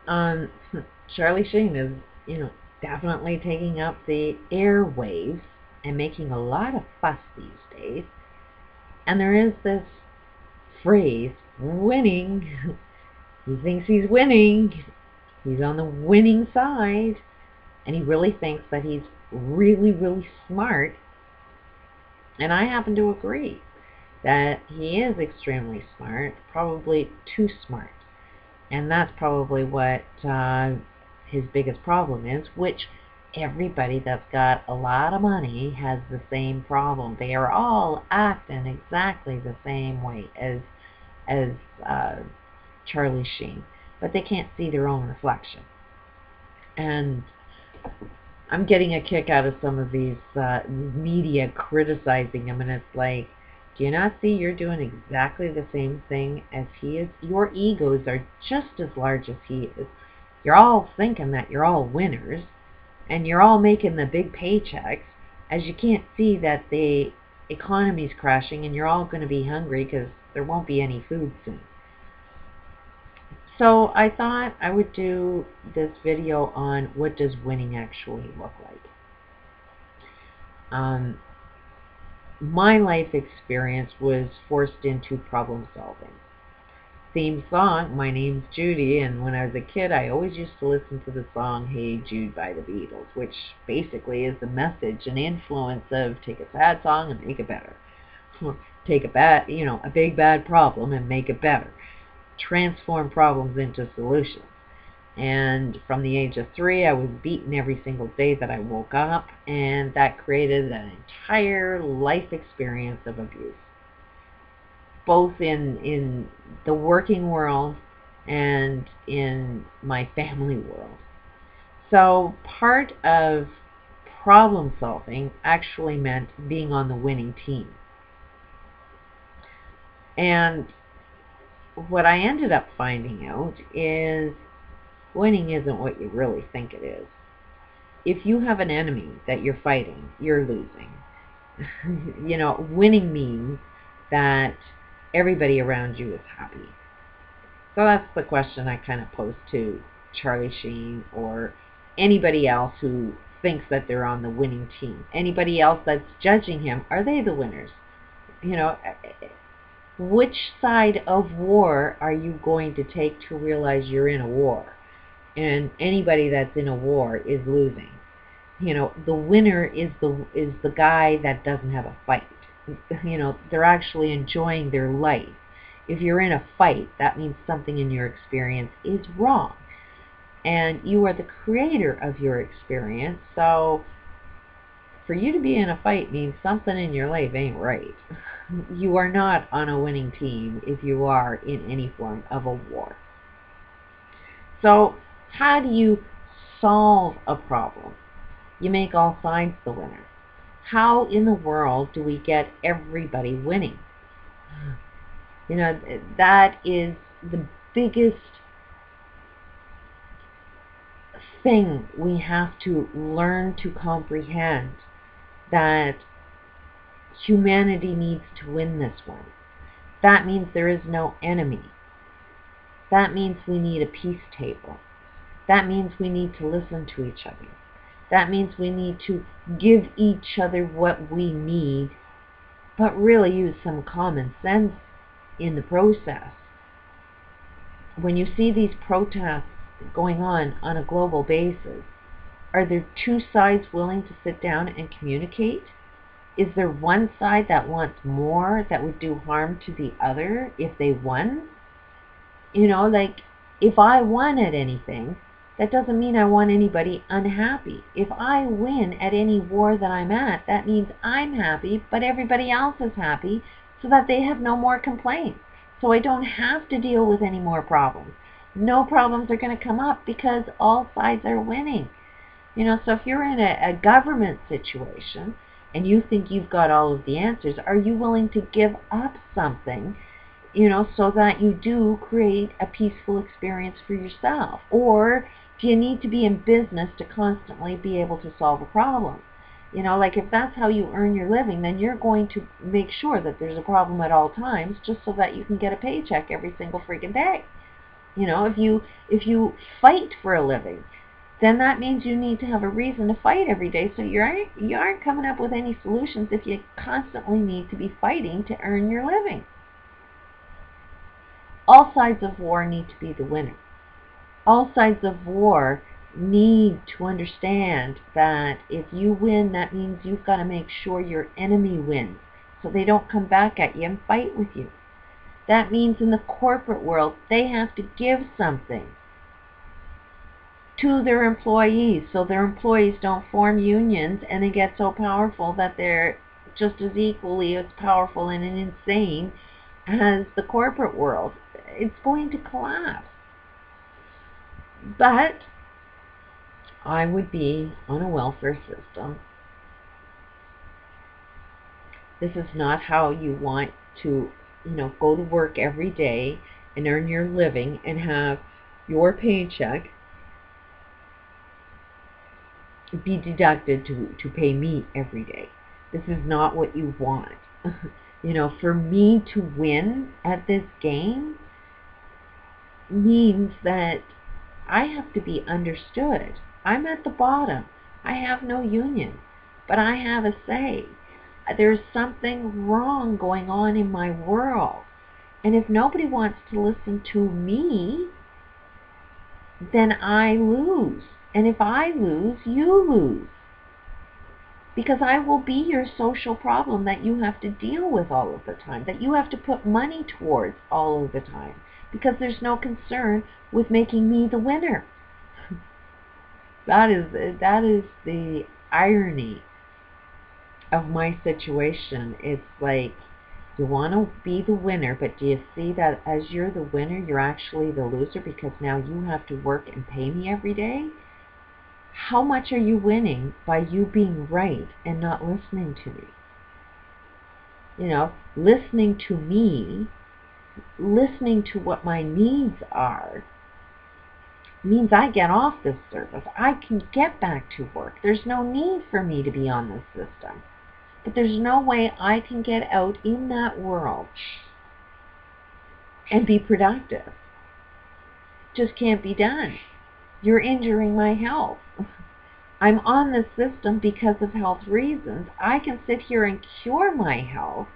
Um, Charlie Sheen is, definitely taking up the airwaves and making a lot of fuss these days. And there is this phrase, winning. He thinks he's winning. He's on the winning side. And he really thinks that he's really, really smart. And I happen to agree that he is extremely smart, probably too smart. And that's probably what his biggest problem is, which everybody that's got a lot of money has the same problem. They are all acting exactly the same way as uh, Charlie Sheen, but they can't see their own reflection. And I'm getting a kick out of some of these media criticizing him, and it's like, do you not see you're doing exactly the same thing as he is? Your egos are just as large as he is. You're all thinking that you're all winners, and you're all making the big paychecks, as you can't see that the economy's crashing and you're all going to be hungry because there won't be any food soon. So I thought I would do this video on what does winning actually look like. My life experience was forced into problem solving. Theme song, My Name's Judy, and when I was a kid I always used to listen to the song Hey Jude by the Beatles, which basically is the message and influence of take a sad song and make it better. Take a big bad problem and make it better. Transform problems into solutions. And from the age of 3, I was beaten every single day that I woke up, and that created an entire life experience of abuse, both in the working world and in my family world. So part of problem solving actually meant being on the winning team. And what I ended up finding out is winning isn't what you really think it is. If you have an enemy that you're fighting, you're losing. Winning means that everybody around you is happy. So that's the question I kind of pose to Charlie Sheen or anybody else who thinks that they're on the winning team. Anybody else that's judging him, are they the winners? Which side of war are you going to take to realize you're in a war? And anybody that's in a war is losing. The winner is the guy that doesn't have a fight. They're actually enjoying their life. If you're in a fight, that means something in your experience is wrong. And you are the creator of your experience, so for you to be in a fight means something in your life ain't right. You are not on a winning team if you are in any form of a war. So how do you solve a problem? You make all sides the winner. How in the world do we get everybody winning? That is the biggest thing we have to learn to comprehend, that humanity needs to win this one. That means there is no enemy. That means we need a peace table. That means we need to listen to each other. That means we need to give each other what we need, but really use some common sense in the process. When you see these protests going on a global basis, are there two sides willing to sit down and communicate? Is there one side that wants more, that would do harm to the other if they won? If I won at anything, that doesn't mean I want anybody unhappy. If I win at any war that I'm at, that means I'm happy, but everybody else is happy, so that they have no more complaints. So I don't have to deal with any more problems. No problems are going to come up because all sides are winning. So if you're in a government situation and you think you've got all of the answers, are you willing to give up something, so that you do create a peaceful experience for yourself? Or do you need to be in business to constantly be able to solve a problem? If that's how you earn your living, then you're going to make sure that there's a problem at all times, just so that you can get a paycheck every single freaking day. If you fight for a living, then that means you need to have a reason to fight every day. So you aren't coming up with any solutions if you constantly need to be fighting to earn your living. All sides of war need to be the winner. All sides of war need to understand that if you win, that means you've got to make sure your enemy wins so they don't come back at you and fight with you. That means in the corporate world, they have to give something to their employees so their employees don't form unions and they get so powerful that they're just as equally as powerful and insane as the corporate world. It's going to collapse. But I would be on a welfare system. This is not how you want to, go to work every day and earn your living and have your paycheck be deducted to pay me every day. This is not what you want. For me to win at this game means that I have to be understood. I'm at the bottom. I have no union, but I have a say. There's something wrong going on in my world. And if nobody wants to listen to me, then I lose. And if I lose, you lose. Because I will be your social problem that you have to deal with all of the time, that you have to put money towards all of the time, because there's no concern with making me the winner. That is the irony of my situation. It's like, you want to be the winner, but do you see that as you're the winner, you're actually the loser because now you have to work and pay me every day? How much are you winning by you being right and not listening to me? Listening to me, listening to what my needs are, means I get off this service. I can get back to work. There's no need for me to be on this system. But there's no way I can get out in that world and be productive. Just can't be done. You're injuring my health. I'm on this system because of health reasons. I can sit here and cure my health,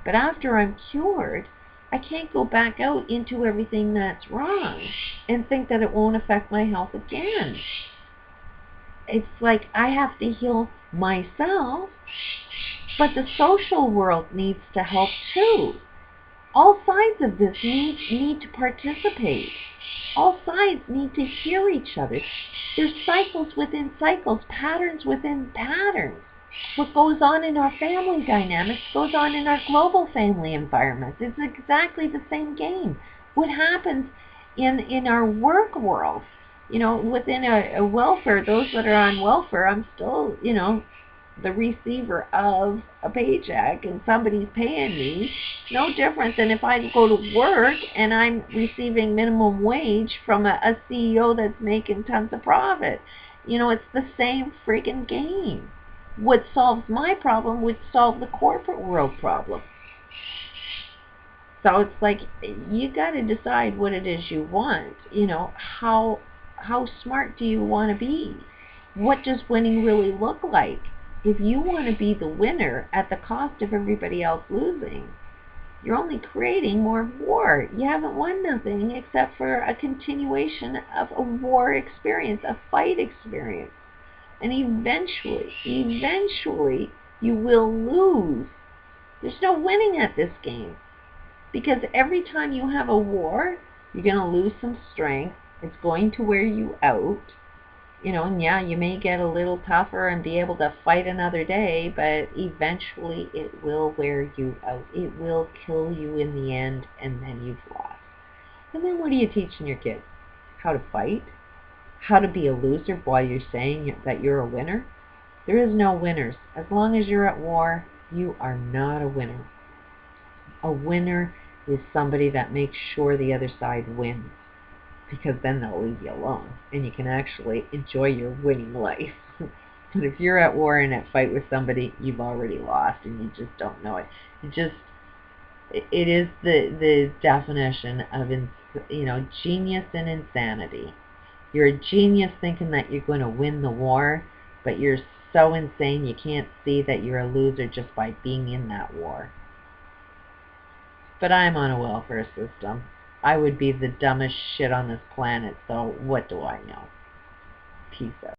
but after I'm cured, I can't go back out into everything that's wrong and think that it won't affect my health again. It's like I have to heal myself, but the social world needs to help too. All sides of this need to participate. All sides need to hear each other. There's cycles within cycles, patterns within patterns. What goes on in our family dynamics goes on in our global family environments. It's exactly the same game. What happens in our work world, within a welfare, those that are on welfare, I'm still, the receiver of a paycheck and somebody's paying me. No different than if I go to work and I'm receiving minimum wage from a CEO that's making tons of profit. It's the same friggin' game. What solves my problem would solve the corporate world problem. So it's like, you got to decide what it is you want. How smart do you want to be? What does winning really look like? If you want to be the winner at the cost of everybody else losing, you're only creating more war. You haven't won nothing except for a continuation of a war experience, a fight experience. And eventually, you will lose. There's no winning at this game. Because every time you have a war, you're going to lose some strength. It's going to wear you out. And yeah, you may get a little tougher and be able to fight another day, but eventually it will wear you out. It will kill you in the end, and then you've lost. And then what are you teaching your kids? How to fight? How to be a loser while you're saying that you're a winner? There is no winners. As long as you're at war, you are not a winner. A winner is somebody that makes sure the other side wins, because then they'll leave you alone and you can actually enjoy your winning life. But if you're at war and at fight with somebody, you've already lost and you just don't know it. It is the definition of genius and insanity. You're a genius thinking that you're going to win the war, but you're so insane you can't see that you're a loser just by being in that war. But I'm on a welfare system. I would be the dumbest shit on this planet, so what do I know? Peace out.